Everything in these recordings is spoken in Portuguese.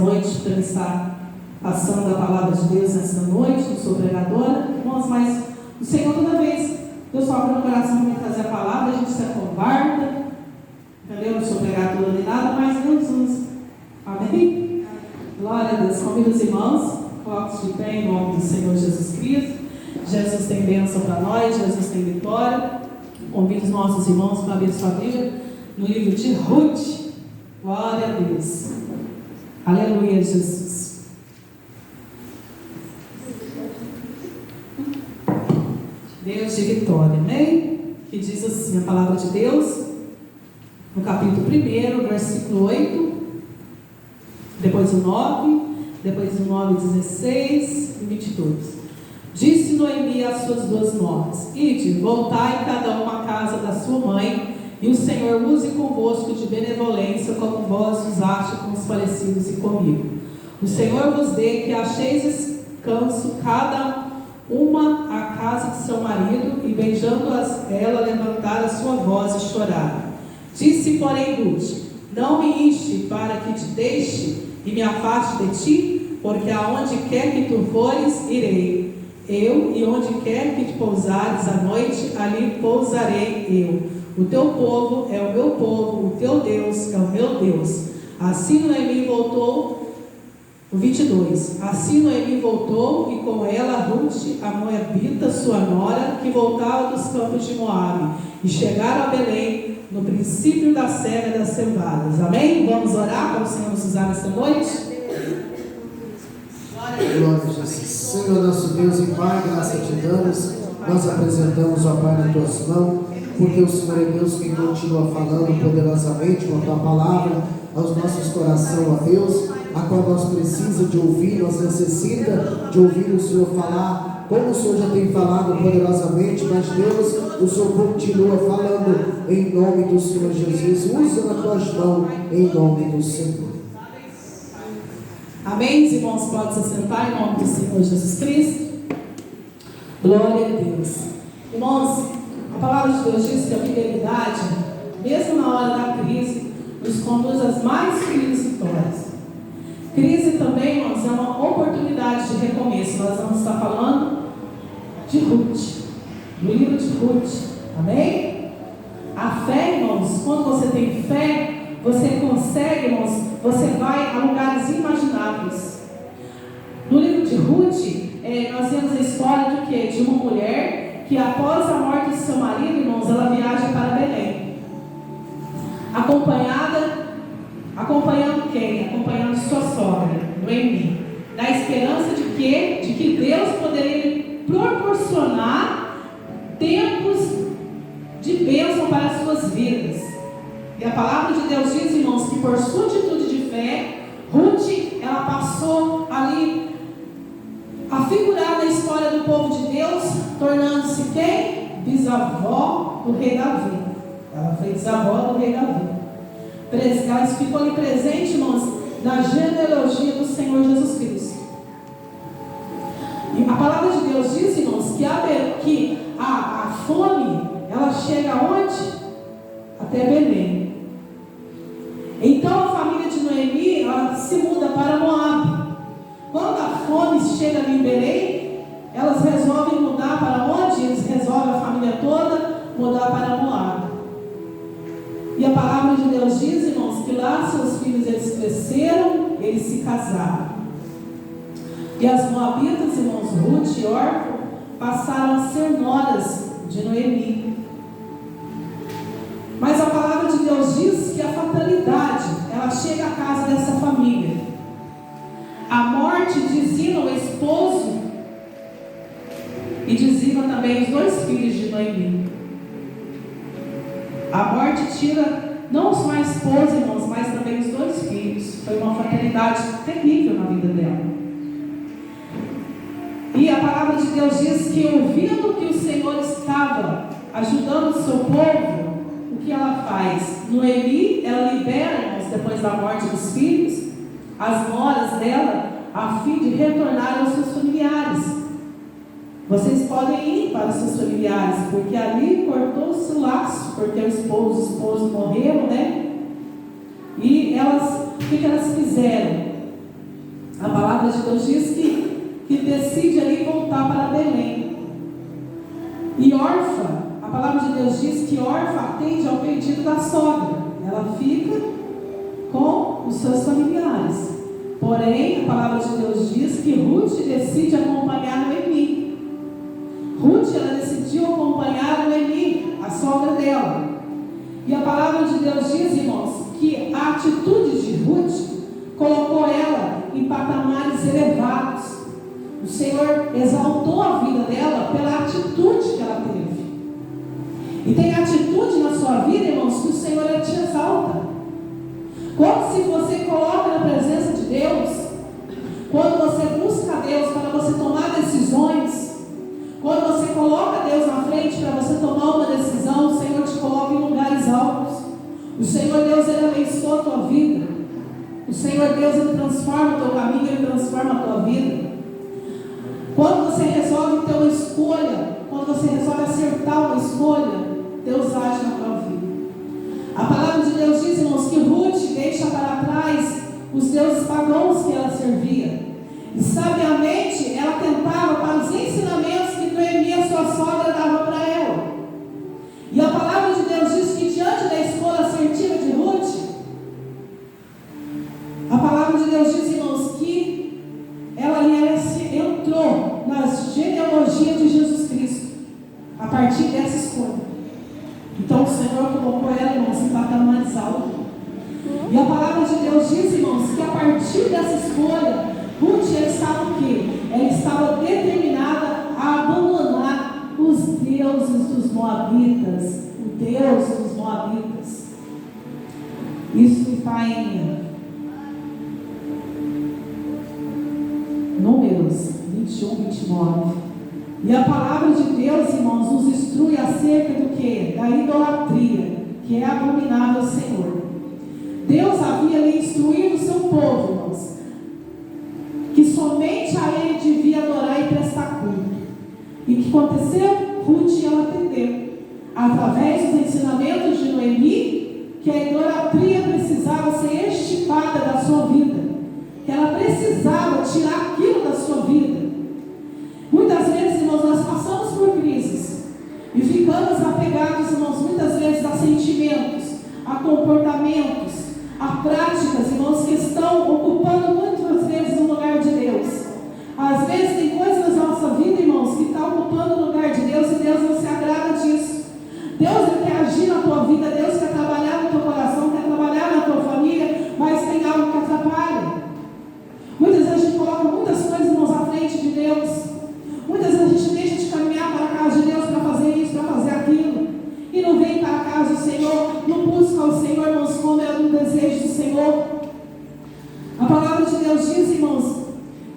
noite para estar passando a palavra de Deus nessa noite. Eu sou pregadora, irmãos, mas o Senhor, toda vez Deus toca no coração para me trazer a palavra, a gente se acovarda, entendeu? Eu não sou pregadora nem nada, mas Deus nos. Amém? Glória a Deus. Convido os irmãos, coloque-se de pé em nome do Senhor Jesus Cristo. Jesus tem bênção para nós, Jesus tem vitória. Convido os nossos irmãos para abrir sua Bíblia no livro de Ruth. Glória a Deus. Aleluia, Jesus. Deus de vitória, amém? Que diz assim a palavra de Deus, no capítulo 1, versículo 8, depois o 9, depois o 9, 16 e 22. Disse Noemi às suas duas noras: Ide, voltai cada uma à casa da sua mãe, e o Senhor use convosco de benevolência, como vós usaste com os falecidos e comigo. O Senhor vos dê que acheis descanso cada uma à casa de seu marido, e beijando-as ela, levantar a sua voz e chorar. Disse, porém, Ruth: Não me enche para que te deixe e me afaste de ti, porque aonde quer que tu fores, irei eu, e onde quer que te pousares à noite, ali pousarei eu. O teu povo é o meu povo, o teu Deus é o meu Deus. Assim Noemi voltou, o 22. Assim Noemi voltou, e com ela Ruth, a moabita, sua nora, que voltava dos campos de Moabe, e chegaram a Belém, no princípio da cega das cevadas. Amém? Vamos orar para o Senhor nos usar nesta noite? Glória a Jesus. Senhor nosso Deus e Pai, graça te damos. Nós apresentamos, ó Pai, nas tuas mãos, porque o Senhor é Deus quem continua falando poderosamente com a tua palavra aos nossos corações, ó Deus, a qual nós precisamos de ouvir, nós necessitamos de ouvir o Senhor falar, como o Senhor já tem falado poderosamente, mas Deus, o Senhor continua falando em nome do Senhor Jesus. Usa nas tuas mãos em nome do Senhor. Amém? Os irmãos podem se sentar em nome do Senhor Jesus Cristo. Glória a Deus. Irmãos, a palavra de Deus diz que a fidelidade, mesmo na hora da crise, nos conduz às mais felizes vitórias. Crise também, irmãos, é uma oportunidade de recomeço. Nós vamos estar falando de Ruth, do livro de Ruth. Amém? A fé, irmãos, quando você tem fé, você consegue, irmãos, você vai a lugares imagináveis. No livro de Ruth, nós vemos a história de quê? De uma mulher que, após a morte de seu marido, irmãos, ela viaja para Belém. Acompanhando quem? Acompanhando sua sogra, Noemi. Na esperança de quê? De que Deus poderia proporcionar tempos de bênção para as suas vidas. E a palavra de Deus diz, irmãos, que por sua atitude de fé, Ruth, ela passou ali a figurar na história do povo de Deus, tornando-se quem? Bisavó do rei Davi. Ela foi bisavó do rei Davi. Ela ficou ali presente, irmãos, na genealogia do Senhor Jesus Cristo. E a palavra de Deus diz, irmãos, que a fome, ela chega aonde? Até Belém. Então a família de Noemi, ela se muda para Moabe. Quando a fome chega ali em Belém, elas resolvem mudar para onde? Eles resolvem, a família toda, mudar para Moabe. E a palavra de Deus diz, irmãos, que lá seus filhos, eles cresceram, eles se casaram. E as moabitas, irmãos, Ruth e Orfa, passaram a ser noras de Noemi. Mas a palavra de Deus diz que a fatalidade, ela chega à casa dessa família. A morte dizima o esposo e dizima também os dois filhos de Noemi. A morte tira não só a esposa, irmãos, mas também os dois filhos. Foi uma fatalidade terrível na vida dela. E a palavra de Deus diz que, ouvindo que o Senhor estava ajudando o seu povo, o que ela faz? Noemi, ela libera, irmãos, depois da morte dos filhos, as noras dela, a fim de retornar aos seus familiares. Vocês podem ir para os seus familiares, porque ali cortou-se o laço, porque os esposos morreram, né? E elas, o que elas fizeram? palavra de Deus diz que decide ali voltar para Belém. E órfã, a palavra de Deus diz que órfã atende ao pedido da sogra. Ela fica com os seus familiares. Porém, a palavra de Deus diz que Ruth decide acompanhar Noemi. Ruth, ela decidiu acompanhar Noemi, a sogra dela. E a palavra de Deus diz, irmãos, que a atitude de Ruth colocou ela em patamares elevados. O Senhor exaltou a vida dela pela atitude que ela teve. E tem atitude na sua vida, irmãos, que o Senhor te exalta. Quando se você coloca na presença de Deus, quando você busca Deus para você tomar decisões, quando você coloca Deus na frente para você tomar uma decisão, o Senhor te coloca em lugares altos. O Senhor Deus, Ele abençoa a tua vida. O Senhor Deus, Ele transforma o teu caminho, Ele transforma a tua vida. Quando você resolve ter uma escolha, quando você resolve acertar uma escolha, Deus age na tua vida. A palavra de Deus diz, irmãos, que Ruth deixa para trás os deuses pagãos que ela servia. E sabiamente ela tentava para os ensinamentos que Noemi, a sua sogra, dava para ela. E a palavra de Deus diz que diante da escolha assertiva de Ruth, a palavra de Deus diz, irmãos, que ela entrou na genealogia de Jesus Cristo, a partir dessa escolha. Então o Senhor colocou ela, irmãos, em patamares altos. E a palavra de Deus diz, irmãos, que a partir dessa escolha, Ruth, ela estava o quê? Ela estava determinada a abandonar os deuses dos Moabitas, o Deus dos Moabitas. Isso está em Números 21, 29. E a palavra de Deus, irmãos, nos instrui acerca do que? Da idolatria, que é abominável ao Senhor. Deus havia ali instruído o seu povo, irmãos, que somente a Ele devia adorar e prestar culto. E o que aconteceu? Ruth, ela atendeu. Através dos ensinamentos de Noemi, que a idolatria precisava ser extirpada da sua vida. Que ela precisava tirar aquilo da sua vida. Muitas vezes, irmãos, nós passamos por crises e ficamos apegados, irmãos, muitas vezes a sentimentos, a comportamentos, a práticas, irmãos, que estão ocupando muitas vezes o lugar de Deus. Às vezes tem coisas na nossa vida, irmãos, que estão ocupando o lugar de Deus e Deus não se agrada disso. Deus quer agir na tua vida, Deus quer trabalhar no teu coração, quer trabalhar na tua família, mas tem algo que atrapalha. Muitas vezes a gente coloca muitas coisas, irmãos, à frente de Deus. Muitas vezes a gente deixa de caminhar para a casa de Deus para fazer isso, para fazer aquilo. E não vem para a casa do Senhor, não busca o Senhor, irmãos, como é um desejo do Senhor. A palavra de Deus diz, irmãos,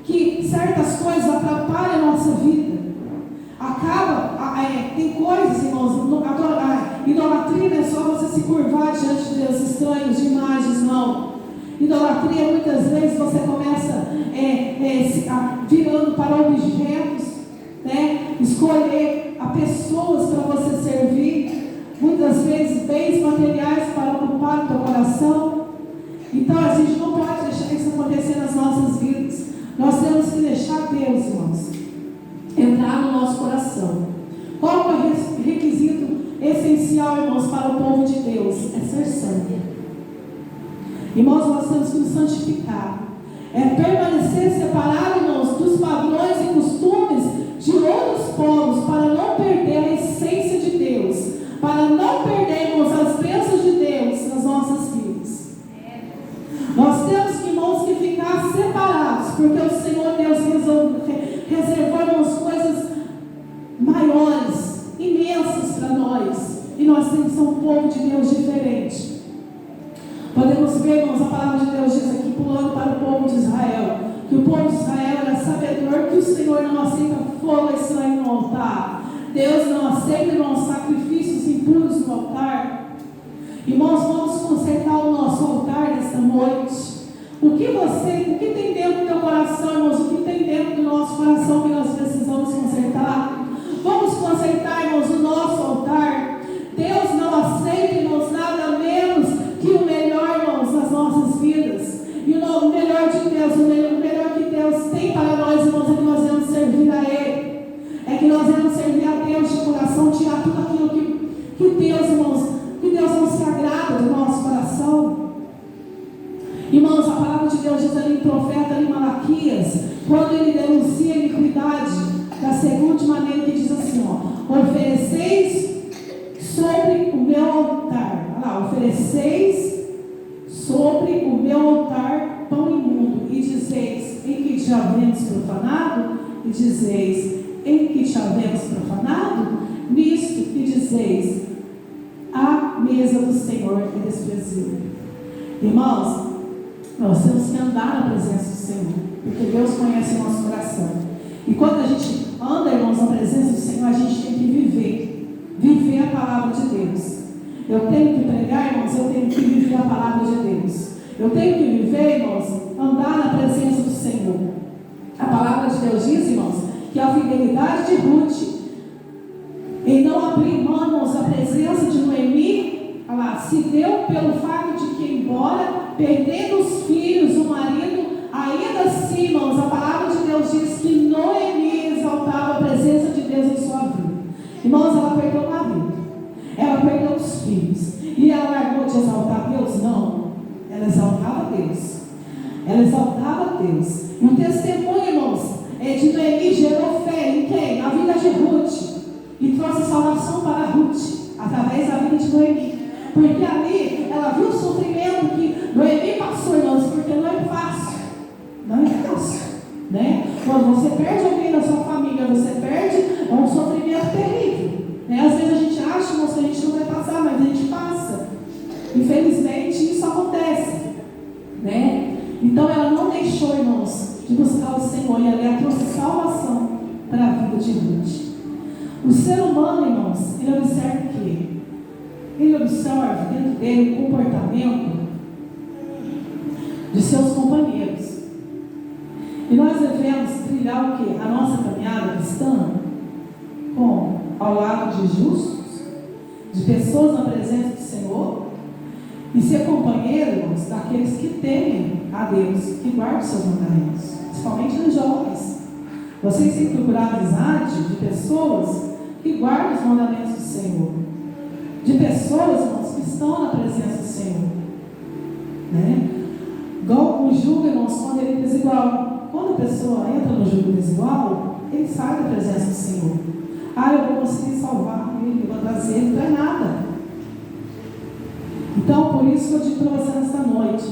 que certas coisas atrapalham a nossa vida. Tem coisas, irmãos, a idolatria não é só você se curvar diante de Deus estranhos, de imagens, não. Idolatria, muitas vezes, você começa virando para objetos, né? Escolher a pessoas para você servir, muitas vezes bens materiais para ocupar o teu coração. Então a gente não pode deixar isso acontecer nas nossas vidas. Nós temos que deixar Deus, irmãos, entrar no nosso coração. Qual é o requisito essencial, irmãos, para o povo de Deus? É ser santo. Irmãos, nós temos que nos santificar. É permanecer separado, irmãos, dos padrões e costumes de outros povos, para não perder a essência de Deus, para não perdermos as bênçãos de Deus nas nossas vidas. Nós temos, irmãos, que ficar separados, porque o Senhor Deus reservou, irmãos, coisas maiores, imensas para nós, e nós temos que ser um povo de Deus diferente. Podemos ver, irmãos, a palavra de Deus diz aqui, pulando para o povo de Israel, que o povo de Israel era sabedor que o Senhor não aceita fogo estranho no altar. Deus não aceita, irmãos, sacrifícios impuros no altar. Irmãos, vamos consertar o nosso altar nesta noite. O que tem dentro do teu coração, irmãos? O que tem dentro do nosso coração que nós precisamos consertar? Vamos consertar, irmãos, o nosso altar. Deus não aceita, irmãos, nada menos que o melhor, irmãos, nas nossas vidas. E o melhor de Deus, o melhor que Deus ofereceis sobre o meu altar pão imundo, e dizeis, em que te havemos profanado? E dizeis, em que te havemos profanado? Nisto que dizeis, a mesa do Senhor é desprezível. Irmãos, nós temos que andar na presença do Senhor, porque Deus conhece o nosso coração. E quando a gente anda, irmãos, na presença do Senhor, a gente tem que viver a palavra de Deus. Eu tenho que pregar, irmãos, eu tenho que viver a palavra de Deus. Eu tenho que viver, irmãos, andar na presença do Senhor. A palavra de Deus diz, irmãos, que a fidelidade de Ruth em não abrir mão, irmãos, da presença de Noemi, se deu pelo fato de que, embora perdendo os filhos, o marido, ainda assim, irmãos, a palavra de Deus diz que Noemi exaltava a presença de Deus em sua vida. Irmãos, ela perdeu o marido, ela perdeu os filhos, e ela largou de exaltar Deus? Não, ela exaltava Deus. Ela exaltava Deus. E o testemunho, irmãos, de Noemi gerou fé em quem? Na vida de Ruth. E trouxe salvação para Ruth, através da vida de Noemi. Porque ali ela viu o sofrimento que Noemi passou, irmãos, porque não é fácil. Não é fácil, né? Quando você perde alguém da sua família, você perde, é um sofrimento terrível, né? Às vezes a gente acha, irmãos, que a gente não vai passar, mas a gente passa. Infelizmente isso acontece, né? Então ela não deixou, irmãos, de buscar o Senhor, e ali ela trouxe salvação para a vida de Ruth. O ser humano, irmãos, ele observa o quê? Ele observa dentro dele o comportamento de seus companheiros. E nós devemos trilhar o quê? A nossa caminhada cristã como? Ao lado de justos, de pessoas na presença do Senhor, e ser companheiro, irmãos, daqueles que temem a Deus, que guardam seus mandamentos, principalmente dos jovens. Vocês têm que procurar amizade de pessoas que guardam os mandamentos do Senhor, de pessoas, irmãos, que estão na presença do Senhor, né? Igual o jugo, irmãos, quando ele é desigual. Quando a pessoa entra no jugo desigual, ele sai da presença do Senhor. Eu vou conseguir salvar ele, eu vou trazer ele, não é nada. Então, por isso que eu digo para você nesta noite,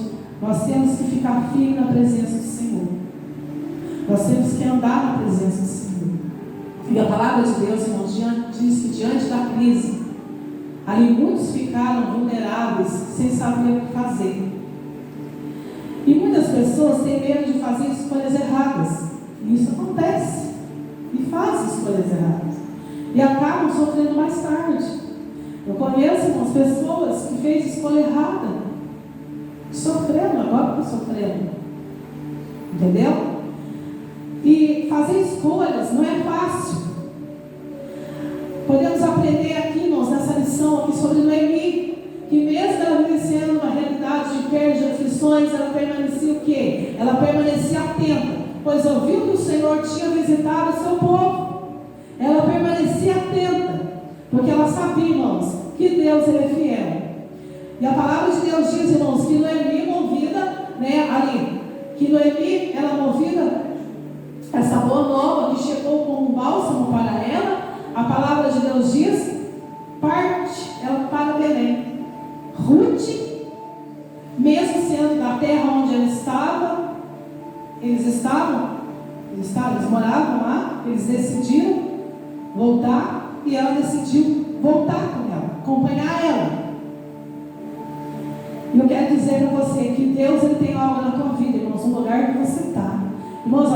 nós temos que ficar firmes na presença do Senhor. Nós temos que andar na presença do Senhor. E a palavra de Deus, irmãos, diz que diante da crise, ali muitos ficaram vulneráveis, sem saber o que fazer. E muitas pessoas têm medo de fazer escolhas erradas. E isso acontece. E fazem escolhas erradas. E acabam sofrendo mais tarde. Eu conheço, irmãos, pessoas que fez escolha errada, sofrendo, agora estão sofrendo. Entendeu? E fazer escolhas não é fácil. Podemos aprender aqui, irmãos, nessa lição aqui sobre Noemi, que mesmo ela vivenciando uma realidade de perda, de aflições, ela permanecia o quê? Ela permanecia atenta, pois ouviu que o Senhor tinha visitado o seu povo. Ela permanecia atenta, porque ela sabia, irmãos, que Deus ele é fiel. E a palavra de Deus diz, irmãos, que Noemi movida, né, ali, que Noemi, ela movida essa boa nova que chegou como um bálsamo para ela, a palavra de Deus diz, parte ela para Belém. Ruth, mesmo sendo da terra onde ela estava, eles moravam lá, eles decidiram voltar, e ela decidiu voltar com ela, acompanhar ela. E eu quero dizer para você que Deus ele tem algo na tua vida, irmãos, no lugar que você está. Irmãos,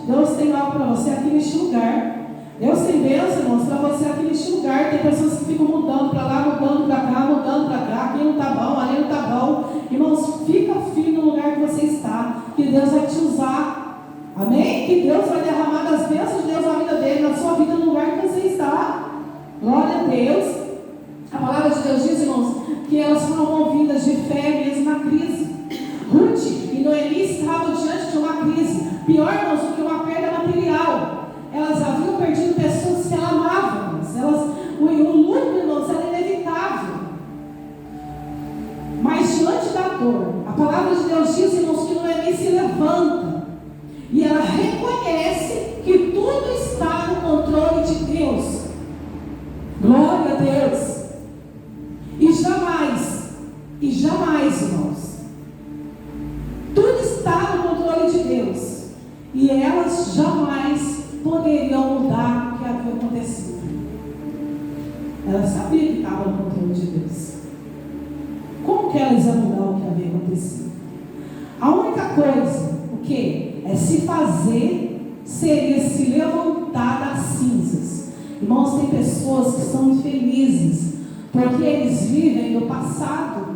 Deus tem algo para você aqui neste lugar. Deus tem bênção, irmãos, para você aqui neste lugar. Tem pessoas que ficam mudando para lá, mudando para cá, mudando para cá. Aqui não está bom, ali não está bom. Irmãos, fica firme no lugar que você está, que Deus vai te usar. Amém? Que Deus vai derramar das bênçãos de Deus na vida dele, na sua vida, no lugar que você está. Glória a Deus. A palavra de Deus diz, irmãos, que elas foram movidas de fé mesmo na crise. Ruth e Noemi estavam diante de uma crise. Pior, irmãos, do que uma perda material. Elas haviam perdido pessoas que elas amavam. O luto, irmãos, era inevitável. Mas diante da dor, a palavra de Deus diz, irmãos, que Noemi se levanta. E ela reconhece que tudo está no controle de Deus. Glória a Deus. E jamais Jamais, irmãos. Tudo está no controle de Deus. E elas jamais poderiam mudar o que havia acontecido. Elas sabiam que estava no controle de Deus. Como que elas iam mudar o que havia acontecido? A única coisa, o que? É se fazer, seria se levantar das cinzas. Irmãos, tem pessoas que são infelizes, porque eles vivem no passado.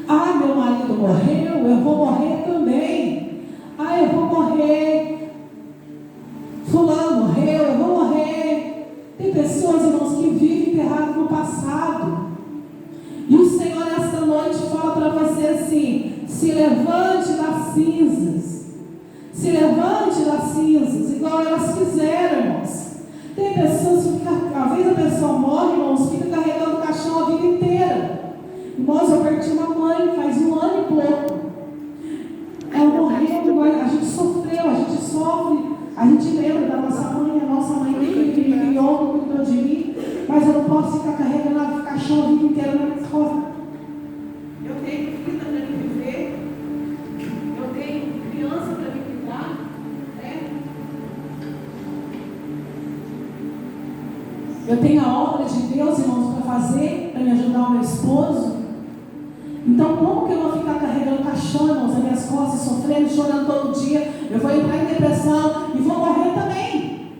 Ah, meu marido morreu, eu vou morrer também. Ah, eu vou morrer. Fulano morreu, eu vou morrer. Tem pessoas, irmãos, que vivem enterrados no passado. E o Senhor, esta noite, fala para você assim: se levante das cinzas. Se levante das cinzas, igual elas fizeram, irmãos. Tem pessoas que, às vezes a pessoa morre, irmãos, fica carregando o caixão a vida inteira. Irmãos, eu perdi uma mãe faz 1 ano e pouco. Ela morreu, a gente sofreu, a gente sofre, a gente lembra da nossa mãe, a nossa mãe que me criou, cuidou de mim, mas eu não posso ficar carregando o caixão a vida inteira na minha costas. Eu tenho vida para me viver, eu tenho criança para me cuidar, né? Eu tenho a obra de Deus, irmãos, para fazer, para me ajudar o meu esposo. Então, como que eu vou ficar carregando caixão, irmãos, nas minhas costas, sofrendo, chorando todo dia? Eu vou entrar em depressão e vou morrer também,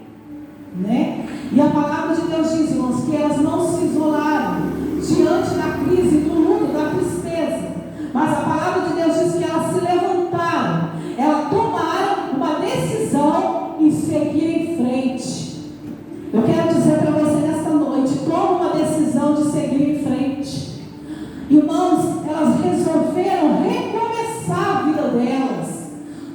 né? E a palavra de Deus diz, irmãos, que elas não se isolaram diante da crise, do luto, da tristeza. Mas a palavra de Deus diz que elas se levantaram, elas tomaram uma decisão em seguir em frente. Eu quero dizer para você nesta noite: toma uma decisão de seguir em frente. Irmãos, elas resolveram recomeçar a vida delas.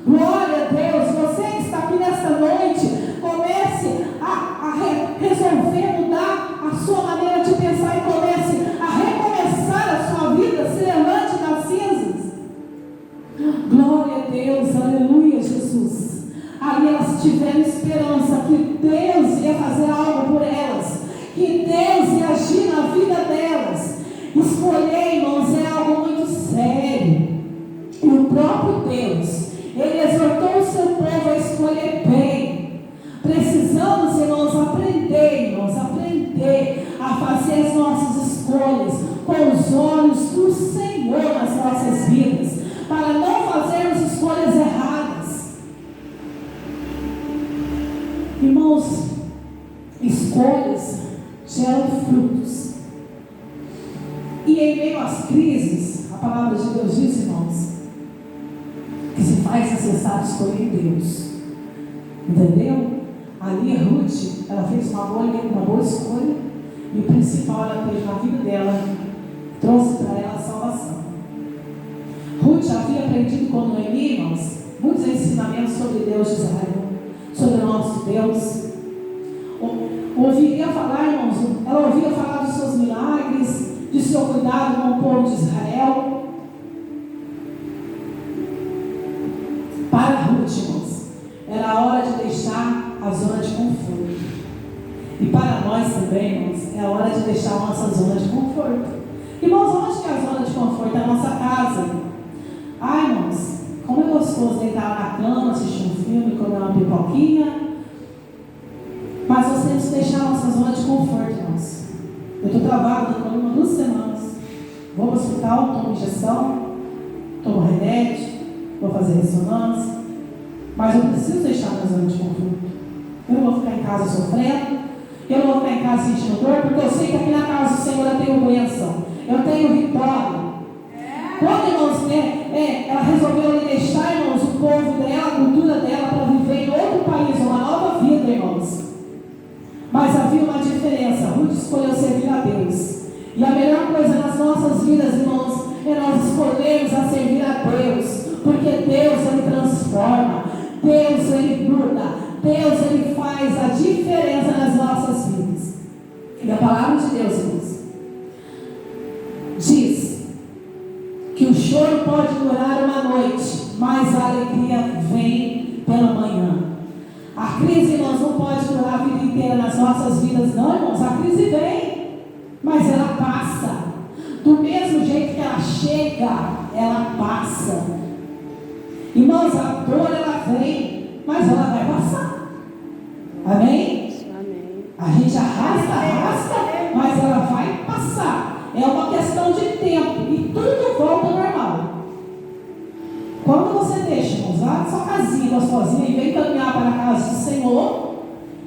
Glória a Deus. Você que está aqui nesta noite, comece a resolver mudar a sua maneira de pensar e comece a recomeçar a sua vida. Se levante das cinzas. Glória a Deus, aleluia, Jesus. Ali elas tiveram esperança que Deus ia fazer algo por elas, que Deus ia agir na vida delas. Escolher, irmãos, é algo muito sério. E o próprio Deus, Ele exortou o seu povo a escolher bem. Precisamos, irmãos, aprender a fazer as nossas escolhas com os olhos do Senhor nas nossas vidas, para não fazermos escolhas erradas. Irmãos, escolhas geram frutos. E em meio às crises, a palavra de Deus diz, irmãos, que se faz necessário escolher Deus. Entendeu? Ali a Ruth, ela fez uma boa escolha, e o principal ela teve na vida dela, trouxe para ela a salvação. Ruth havia aprendido com Noemi, irmãos, muitos ensinamentos sobre Deus de Israel, sobre o nosso Deus. Ouviria falar, irmãos, ela ouvia falar dos seus milagres, de seu cuidado com o povo de Israel. Para Ruth, irmãos, era a hora de deixar a zona de conforto. E para nós também, irmãos, é a hora de deixar a nossa zona de conforto. Irmãos, onde que é a zona de conforto? É a nossa casa. Ai, irmãos, como é gostoso deitar na cama, assistir um filme, comer uma pipoquinha. Mas nós temos que deixar a nossa zona de conforto, irmãos. Eu estou travada na coluna 2 semanas. Vou para o hospital, tomo injeção, tomo remédio, vou fazer ressonância. Mas eu preciso deixar a minha zona de conforto. Eu não vou ficar em casa sofrendo, eu não vou ficar em casa sentindo dor, porque eu sei que aqui na casa do Senhor eu tenho bênção, eu tenho vitória. Quando, irmãos, ela resolveu deixar, irmãos, o povo dela, a cultura dela, para viver em outro país, uma nova vida, irmãos. Mas havia uma diferença. Ruth escolheu servir a Deus. E a melhor coisa nas nossas vidas, irmãos, é nós escolhermos a servir a Deus. Porque Deus, Ele transforma. Deus, Ele muda. Deus, Ele faz a diferença nas nossas vidas. E a palavra de Deus, irmãos, diz que o choro pode durar uma noite, mas a alegria vem pela manhã. A crise, irmãos, não pode durar a vida inteira nas nossas vidas, não, irmãos. A crise vem, mas ela passa. Do mesmo jeito que ela chega, chega, ela passa. Irmãos, a dor ela vem, mas ela vai passar. Amém? Amém. A gente arrasta, mas ela vai passar. É uma questão de tempo e tudo volta ao normal. Quando você deixa, irmãos, a sua casinha gostosinha e vem caminhar para a casa do Senhor,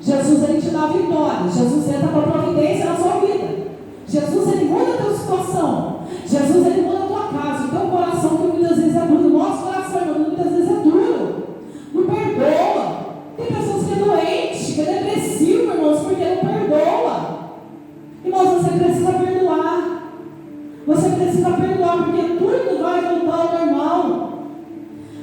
Jesus ele te dá vitória. Jesus entra com a providência na sua vida. Jesus ele muda a tua situação. Jesus ele muda a tua casa, o teu coração que muitas vezes é duro. O nosso coração, irmão, muitas vezes é duro. Não perdoa. Tem pessoas que é doente, que é depressivo, irmãos, porque não perdoa. Irmãos, você precisa perdoar. Você precisa perdoar, porque tudo vai voltar ao normal.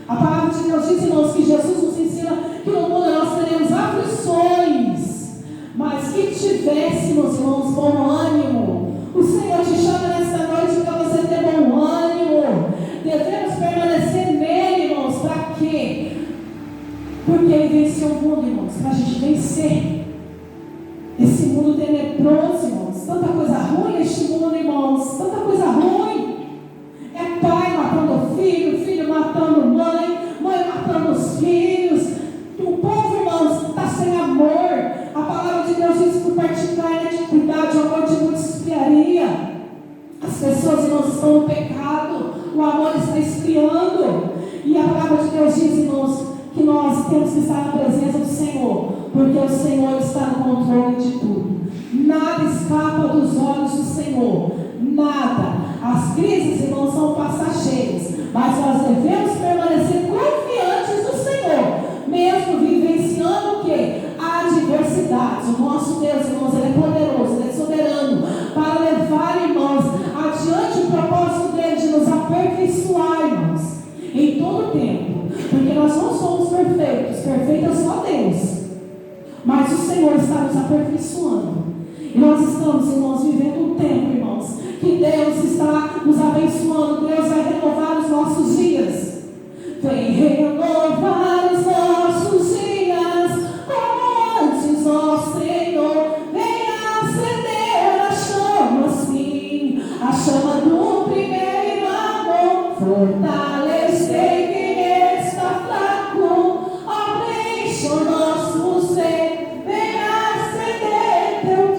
A palavra de Deus diz, irmãos, que Jesus nos ensina que no mundo nós teremos aflições, mas que tivéssemos, irmãos, bom ânimo. O Senhor te chama nesta noite para você ter bom ânimo. Devemos permanecer nele, irmãos, para quê? Porque ele venceu o mundo, irmãos, para a gente vencer esse mundo tenebroso, irmãos. Tanta coisa ruim neste mundo, irmãos, tanta coisa ruim. É pai matando filho, filho matando mãe, mãe matando os filhos. O povo, irmãos, está sem amor. A palavra de Deus diz que por praticar a iniquidade, o amor de muitos esfriaria. As pessoas, irmãos, estão no pecado, o amor está esfriando. E a palavra de Deus diz, irmãos, que nós temos que estar na presença do Senhor, porque o Senhor está no controle de tudo. Nada escapa dos olhos do Senhor, nada. As crises, irmãos, são passageiras, mas nós devemos permanecer confiantes no Senhor, mesmo vivenciando o quê? Adversidades. O nosso Deus, irmãos, ele é poderoso, ele é soberano, para levar, irmãos, adiante o propósito dele de nos aperfeiçoar, irmãos, em todo o tempo, porque nós não somos perfeitos, perfeito é só Deus, mas o Senhor está nos aperfeiçoando. E nós estamos, irmãos, vivendo um tempo, irmãos, que Deus está nos abençoando. Deus vai renovar os nossos dias. Vem renovar os nossos dias, como antes, ó Senhor. Vem acender a chama, sim, a chama do primeiro amor. Fortalecer quem está fraco, ó, preenche o nosso ser. Vem acender teu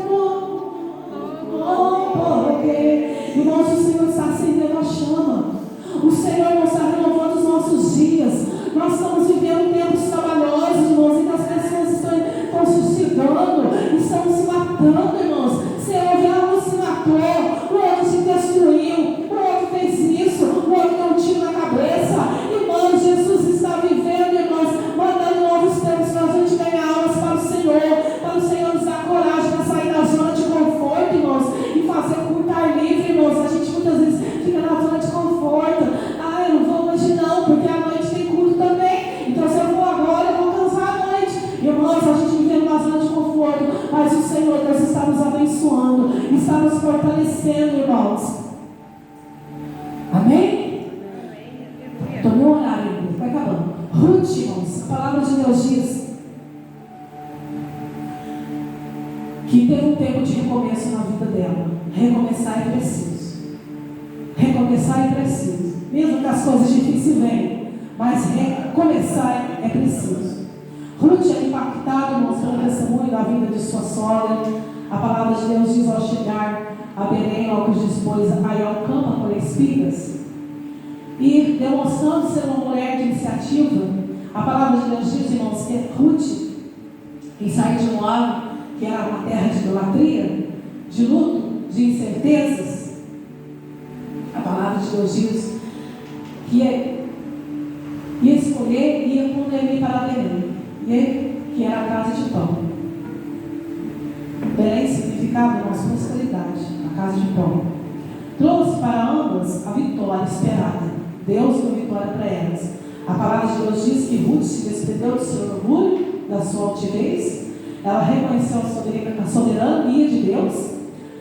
irmãos, o Senhor está acendendo a chama. O Senhor não está renovando os nossos dias. Nós estamos vivendo tempos trabalhosos, irmãos, em que as pessoas estão suicidando, estão se matando, irmãos. Você ouve, um se matou, o outro se destruiu, o outro fez isso, o outro deu um tiro na cabeça. Irmãos, Jesus está vivendo, irmãos, mandando novos tempos para a gente ganhar almas para o Senhor nos dar coragem para sair da zona de conforto, irmãos, e fazer culto ar livre, irmãos. A gente muitas vezes fica na zona de conforto. Ah, eu não vou hoje não, porque à noite tem culto também. Então se eu vou agora, eu vou cansar à noite. Irmãos, a gente vive numa zona de conforto, mas o Senhor Deus está nos abençoando, está nos fortalecendo, irmãos. Amém? Estou no horário, vai acabando. Ruth, irmãos, a palavra de Deus diz que teve um tempo de recomeço na vida dela. Recomeçar é preciso. Recomeçar é preciso. Mesmo que as coisas difíceis venham, mas recomeçar é preciso. Ruth é impactada, irmãos, pelo testemunho da vida de sua sogra. A palavra de Deus diz ao chegar a Belém, logo que dispôs a ir ao campo a colher espigas. E demonstrando ser uma mulher de iniciativa, a palavra de Deus diz, irmãos, que Ruth, em sair de Moab, que era uma terra de idolatria, de luto, de incertezas, a palavra de Deus diz que ia escolher e ia com Noemi para Belém, que era a casa de pão. Belém significava a nossa prosperidade, a casa de pão. Trouxe para ambas a vitória esperada. Deus deu vitória para elas. A palavra de Deus diz que Ruth se despedeu do seu orgulho, da sua altivez. Ela reconheceu a soberania de Deus,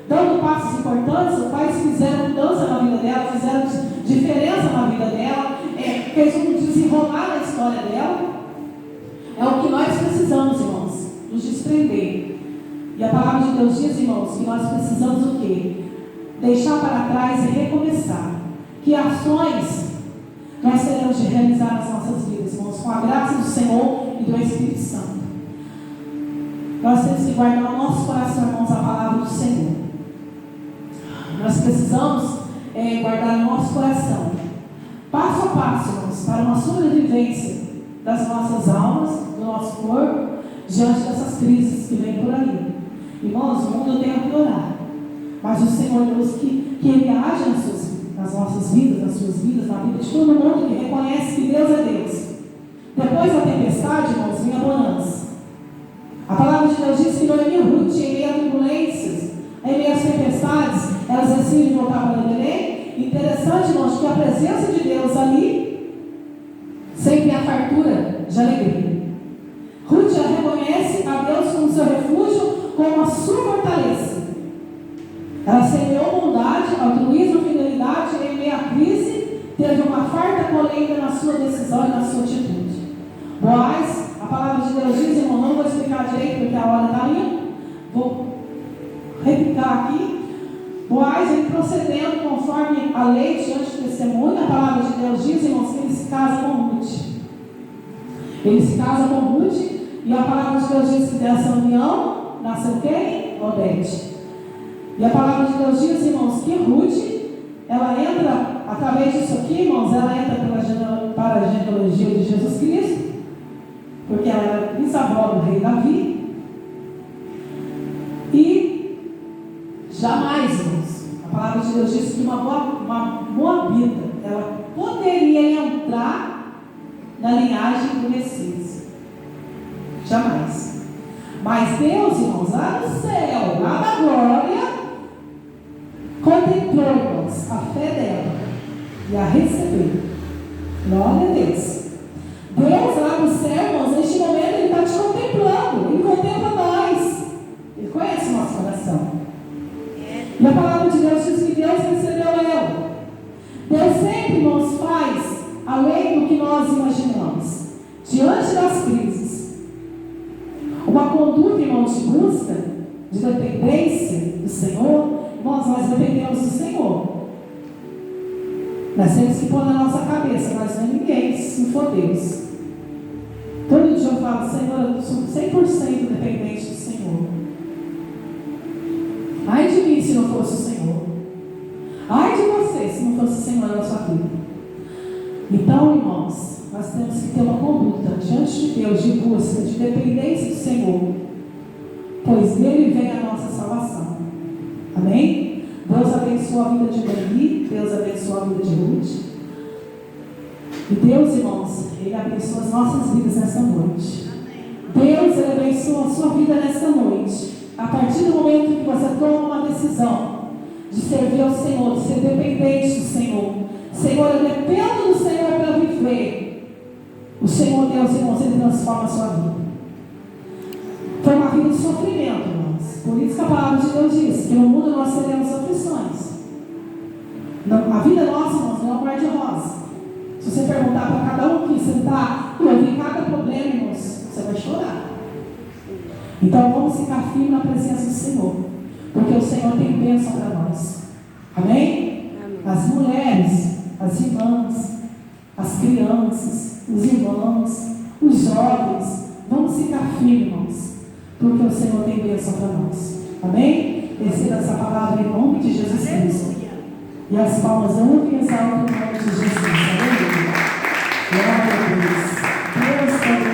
dando passos importantes. Os pais fizeram mudança na vida dela, fizeram diferença na vida dela, fez um desenrolar na história dela. É o que nós precisamos, irmãos, nos desprender. E a palavra de Deus diz, irmãos, que nós precisamos o quê? Deixar para trás e recomeçar. que ações nós teremos de realizar nas nossas vidas, irmãos, com a graça do Senhor e do Espírito Santo. Nós temos que guardar no nosso coração, irmãos, a palavra do Senhor. Nós precisamos guardar no nosso coração, passo a passo, irmãos, para uma sobrevivência das nossas almas, do nosso corpo, diante dessas crises que vêm por aí. Irmãos, o mundo tem a piorar, mas o Senhor Deus que Ele age nas nossas vidas, nas suas vidas, na vida de todo mundo que reconhece que Deus é Deus. Depois da tempestade, irmãos, vem a bonança. A palavra de Deus diz que Noemi e Ruth, em meio a turbulências, em meio às tempestades, elas decidem voltar para Belém. Interessante, irmãos, que a presença de Deus ali sempre é a fartura de alegria. Ruth já reconhece a Deus como seu refúgio, como a sua fortaleza. Ela semeou bondade, altruísmo, fidelidade, e em meio à crise, teve uma farta colheita na sua decisão e na sua atitude. Boaz, a palavra de Deus diz, irmão, não vou explicar direito porque a hora está indo, vou repicar aqui. Boaz, ele procedendo conforme a lei diante do testemunho, a palavra de Deus diz, irmãos, que ele se casa com Ruth. Ele se casa com Ruth, e a palavra de Deus diz que dessa união nasceu quem? Obed. E a palavra de Deus diz, irmãos, que Ruth, ela entra, através disso aqui, irmãos, ela entra para a genealogia de Jesus Cristo, porque ela era bisavó do rei Davi. E jamais, irmãos, a palavra de Deus diz que uma moabita, ela poderia entrar na linhagem do Messias. Jamais. Mas Deus, irmãos, lá no céu, lá na glória, contemplou, irmãos, a fé dela e a recebeu. Glória a Deus. Deus lá no céu, irmãos, neste momento Ele está te contemplando. Ele contempla nós. Ele conhece o nosso coração. E a palavra de Deus diz que Deus recebeu ela. Deus sempre, irmãos, faz além do que nós imaginamos. Diante das crises, uma conduta, irmãos, de busca, de dependência do Senhor. Irmãos, nós dependemos do Senhor. Nós temos que pôr na nossa cabeça, nós não é ninguém se não for Deus. Todo dia eu falo, Senhor, eu sou 100% dependente do Senhor. Ai de mim se não fosse o Senhor. Ai de você se não fosse o Senhor na sua vida. Então, irmãos, nós temos que ter uma conduta diante de Deus, de busca, de dependência do Senhor, pois dele vem a nossa salvação. Amém? Deus abençoa a vida de Davi, Deus abençoa a vida de Ruth. E Deus, irmãos, Ele abençoa as nossas vidas nesta noite. Deus, Ele abençoa a sua vida nesta noite. A partir do momento que você toma uma decisão de servir ao Senhor, de ser dependente do Senhor. Senhor, eu dependo do Senhor para viver. O Senhor, Deus, irmãos, Ele transforma a sua vida. Foi uma vida de sofrimento, irmãos. Por isso que a palavra de Deus diz que no mundo nós teremos aflições. A vida nossa, irmãos, não é um mar de rosa. Se você perguntar para cada um que você está, e ouvir cada problema, irmãos, você vai chorar. Então vamos ficar firmes na presença do Senhor, porque o Senhor tem bênção para nós. Amém? Amém? As mulheres, as irmãs, as crianças, os irmãos, os jovens, vamos ficar firmes, irmãos, porque o Senhor tem bênção para nós. Amém? Receba essa palavra em nome de Jesus Cristo. E as palmas amam e exaltam o nome de Jesus. Aleluia. Glória a Deus.